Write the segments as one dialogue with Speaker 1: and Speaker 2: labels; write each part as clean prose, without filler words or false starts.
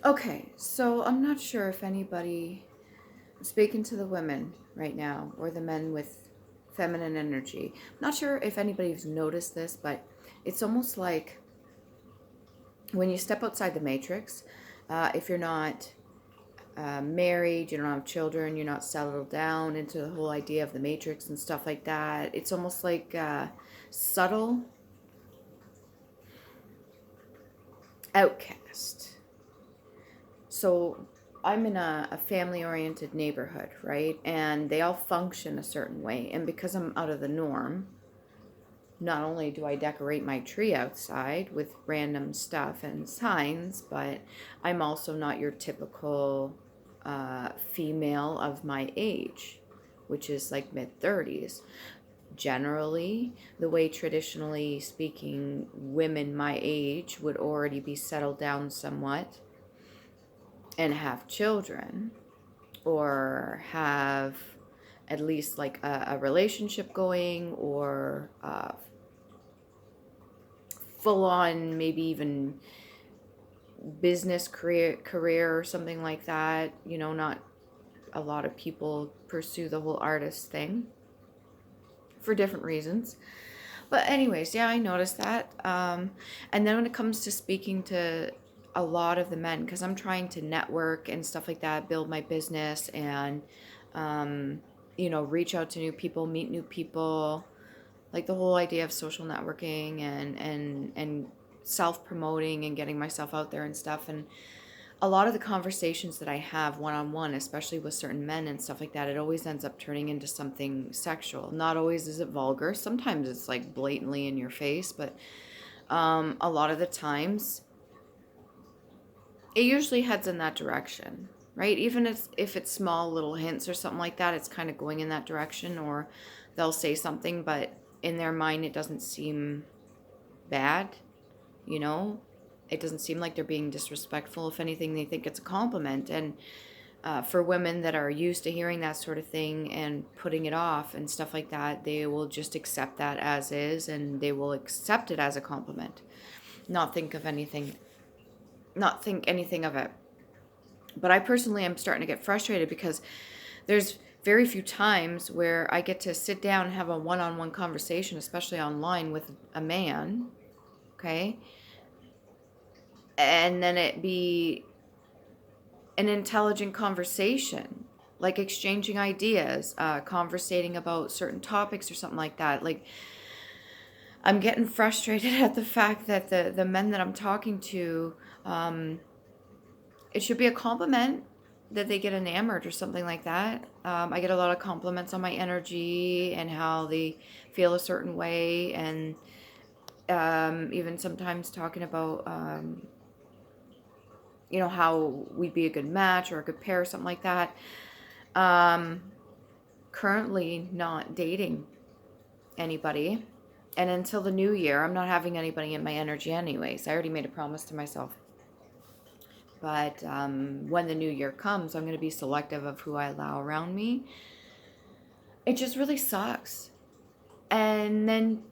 Speaker 1: Okay, so I'm not sure if anybody, I'm speaking to the women right now, or the men with feminine energy. I'm not sure if anybody's noticed this, but it's almost like when you step outside the matrix, if you're not married, you don't have children, you're not settled down into the whole idea of the matrix and stuff like that, it's almost like subtle outcast. So I'm in a family oriented neighborhood, right? And they all function a certain way. And because I'm out of the norm, not only do I decorate my tree outside with random stuff and signs, but I'm also not your typical female of my age, which is like mid 30s. Generally, the way traditionally speaking, women my age would already be settled down somewhat and have children or have at least like a relationship going or full on maybe even business career or something like that. Not a lot of people pursue the whole artist thing for different reasons. But anyways, yeah, I noticed that. And then when it comes to speaking to a lot of the men, because I'm trying to network and stuff like that, build my business and, um, reach out to new people, meet new people, like the whole idea of social networking and self promoting and getting myself out there and stuff. And a lot of the conversations that I have one on one, especially with certain men and stuff like that, it always ends up turning into something sexual. Not always is it vulgar. Sometimes it's like blatantly in your face, but a lot of the times it usually heads in that direction, right? Even if it's small little hints or something like that, it's kind of going in that direction, or they'll say something, but in their mind it doesn't seem bad, you know? It doesn't seem like they're being disrespectful. If anything, they think it's a compliment. And for women that are used to hearing that sort of thing and putting it off and stuff like that, they will just accept that as is and they will accept it as a compliment, not think of anything, not think anything of it. But I personally am starting to get frustrated because there's very few times where I get to sit down and have a one on one conversation, especially online with a man, okay? And then it be an intelligent conversation, like exchanging ideas, conversating about certain topics or something like that. Like, I'm getting frustrated at the fact that the men that I'm talking to, um, it should be a compliment that they get enamored or something like that. I get a lot of compliments on my energy and how they feel a certain way, and even sometimes talking about, how we'd be a good match or a good pair or something like that. Um, Currently not dating anybody. And until the new year, I'm not having anybody in my energy anyways. I already made a promise to myself. But when the new year comes, I'm going to be selective of who I allow around me. It just really sucks. And then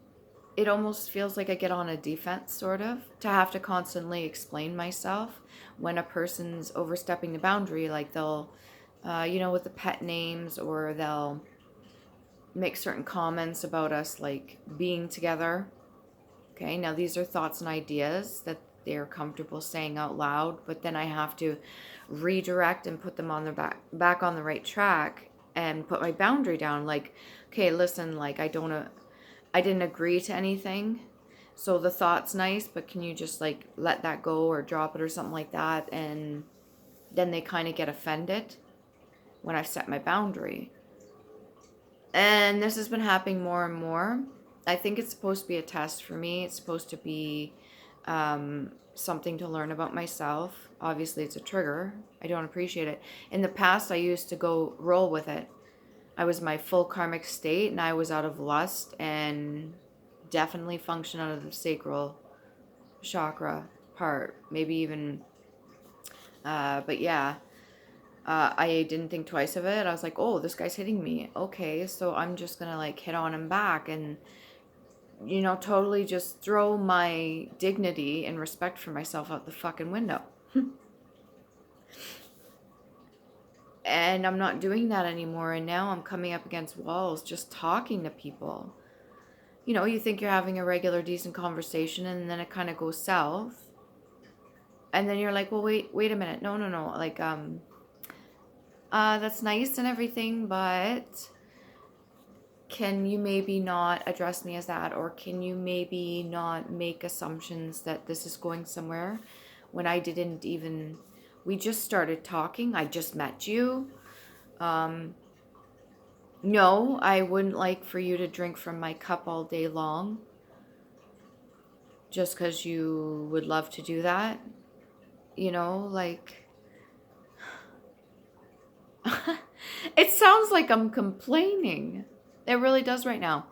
Speaker 1: it almost feels like I get on a defense, sort of, to have to constantly explain myself when a person's overstepping the boundary. Like they'll, with the pet names, or they'll make certain comments about us, like being together. Okay, now these are thoughts and ideas that they're comfortable saying out loud, but then I have to redirect and put them on their back on the right track and put my boundary down. Like, okay, listen, like I didn't agree to anything. So the thought's nice, but can you just like let that go or drop it or something like that? And then they kind of get offended when I've set my boundary. And this has been happening more and more. I think it's supposed to be a test for me. It's supposed to be something to learn about myself. Obviously, it's a trigger. I don't appreciate it. In the past, I used to go roll with it. I was my full karmic state and I was out of lust and definitely function out of the sacral chakra part. Maybe even, but yeah, I didn't think twice of it. I was like, oh, this guy's hitting me. Okay, so I'm just gonna like hit on him back and, totally just throw my dignity and respect for myself out the fucking window. And I'm not doing that anymore. And now I'm coming up against walls just talking to people. You know, you think you're having a regular, decent conversation, and then it kind of goes south. And then you're like, well, wait a minute. No, no, no. Like, that's nice and everything, but can you maybe not address me as that? Or can you maybe not make assumptions that this is going somewhere when I didn't even, we just started talking. I just met you. No, I wouldn't like for you to drink from my cup all day long just because you would love to do that. You know, like, it sounds like I'm complaining. It really does right now.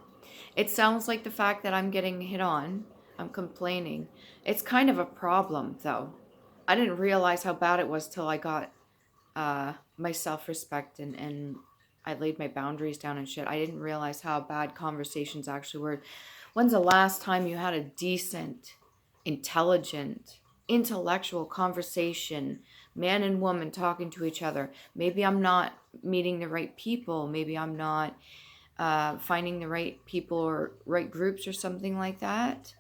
Speaker 1: It sounds like the fact that I'm getting hit on, I'm complaining. It's kind of a problem, though. I didn't realize how bad it was till I got my self-respect and I laid my boundaries down and shit. I didn't realize how bad conversations actually were. When's the last time you had a decent, intelligent, intellectual conversation, man and woman talking to each other? Maybe I'm not meeting the right people. Maybe I'm not finding the right people or right groups or something like that.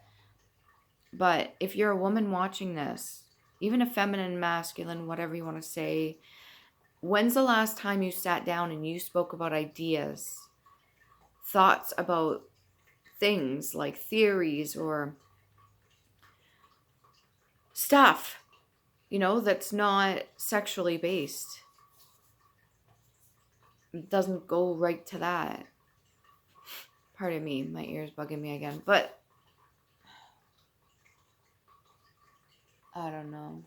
Speaker 1: But if you're a woman watching this, even a feminine, masculine, whatever you want to say, when's the last time you sat down and you spoke about ideas, thoughts about things like theories or stuff, you know, that's not sexually based? It doesn't go right to that. Pardon me, my ear's bugging me again. But I don't know.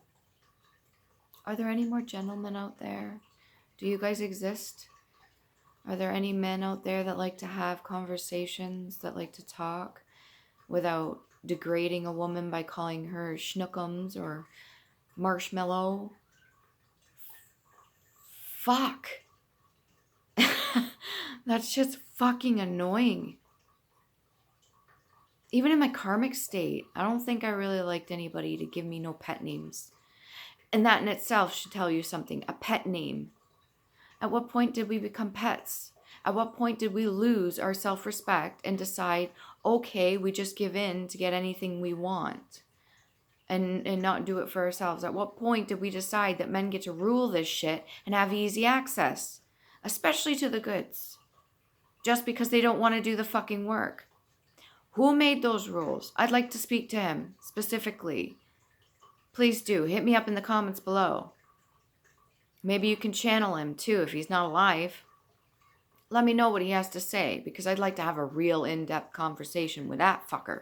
Speaker 1: Are there any more gentlemen out there? Do you guys exist? Are there any men out there that like to have conversations, that like to talk without degrading a woman by calling her schnookums or marshmallow? Fuck. That's just fucking annoying. Even in my karmic state, I don't think I really liked anybody to give me no pet names. And that in itself should tell you something. A pet name. At what point did we become pets? At what point did we lose our self-respect and decide, okay, we just give in to get anything we want and not do it for ourselves? At what point did we decide that men get to rule this shit and have easy access, especially to the goods, just because they don't want to do the fucking work? Who made those rules? I'd like to speak to him specifically. Please do. Hit me up in the comments below. Maybe you can channel him too if he's not alive. Let me know what he has to say, because I'd like to have a real in-depth conversation with that fucker.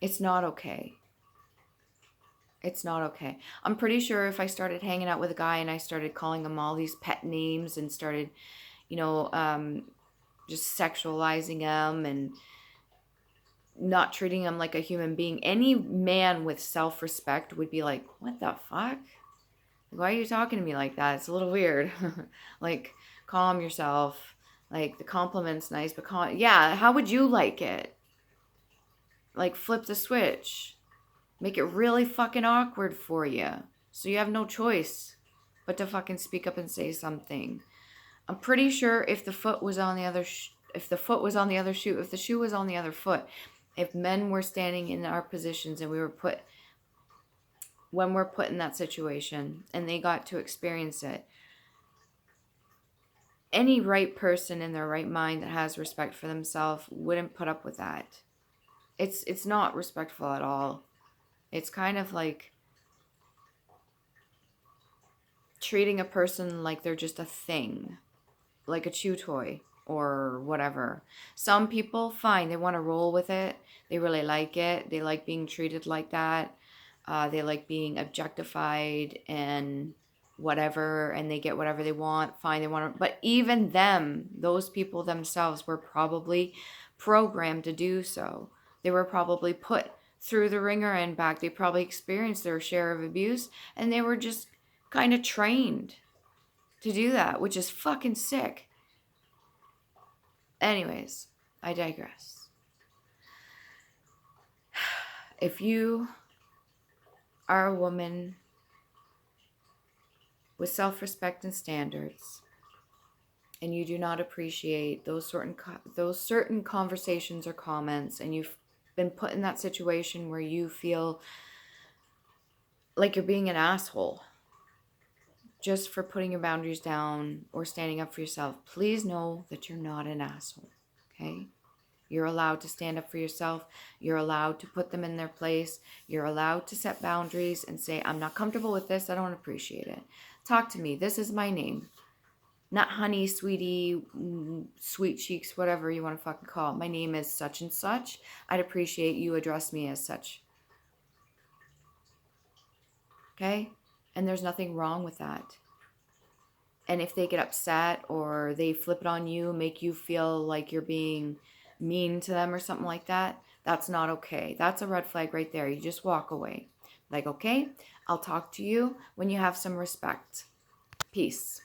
Speaker 1: It's not okay. It's not okay. I'm pretty sure if I started hanging out with a guy and I started calling him all these pet names and started, you know, just sexualizing him and not treating him like a human being, any man with self-respect would be like, what the fuck? Why are you talking to me like that? It's a little weird. Like, calm yourself. Like, the compliment's nice, but yeah, how would you like it? Like, flip the switch. Make it really fucking awkward for you. So you have no choice but to fucking speak up and say something. I'm pretty sure if the foot was on the other if the foot was on the other shoe, if the shoe was on the other foot, if men were standing in our positions and when we're put in that situation and they got to experience it, any right person in their right mind that has respect for themselves wouldn't put up with that. It's not respectful at all. It's kind of like treating a person like they're just a thing, like a chew toy or whatever. Some people, fine, they want to roll with it. They really like it. They like being treated like that. They like being objectified and whatever, and they get whatever they want. Fine, they want to, but even them, those people themselves were probably programmed to do so. They were probably put through the ringer and back. They probably experienced their share of abuse, and they were just kind of trained to do that, which is fucking sick. Anyways, I digress. If you are a woman with self-respect and standards, and you do not appreciate those certain conversations or comments, and you've been put in that situation where you feel like you're being an asshole just for putting your boundaries down or standing up for yourself, please know that you're not an asshole, okay? You're allowed to stand up for yourself. You're allowed to put them in their place. You're allowed to set boundaries and say, I'm not comfortable with this. I don't appreciate it. Talk to me. This is my name. Not honey, sweetie, sweet cheeks, whatever you want to fucking call it. My name is such and such. I'd appreciate you address me as such. Okay? And there's nothing wrong with that. And if they get upset or they flip it on you, make you feel like you're being mean to them or something like that, that's not okay. That's a red flag right there. You just walk away. Like, okay, I'll talk to you when you have some respect. Peace.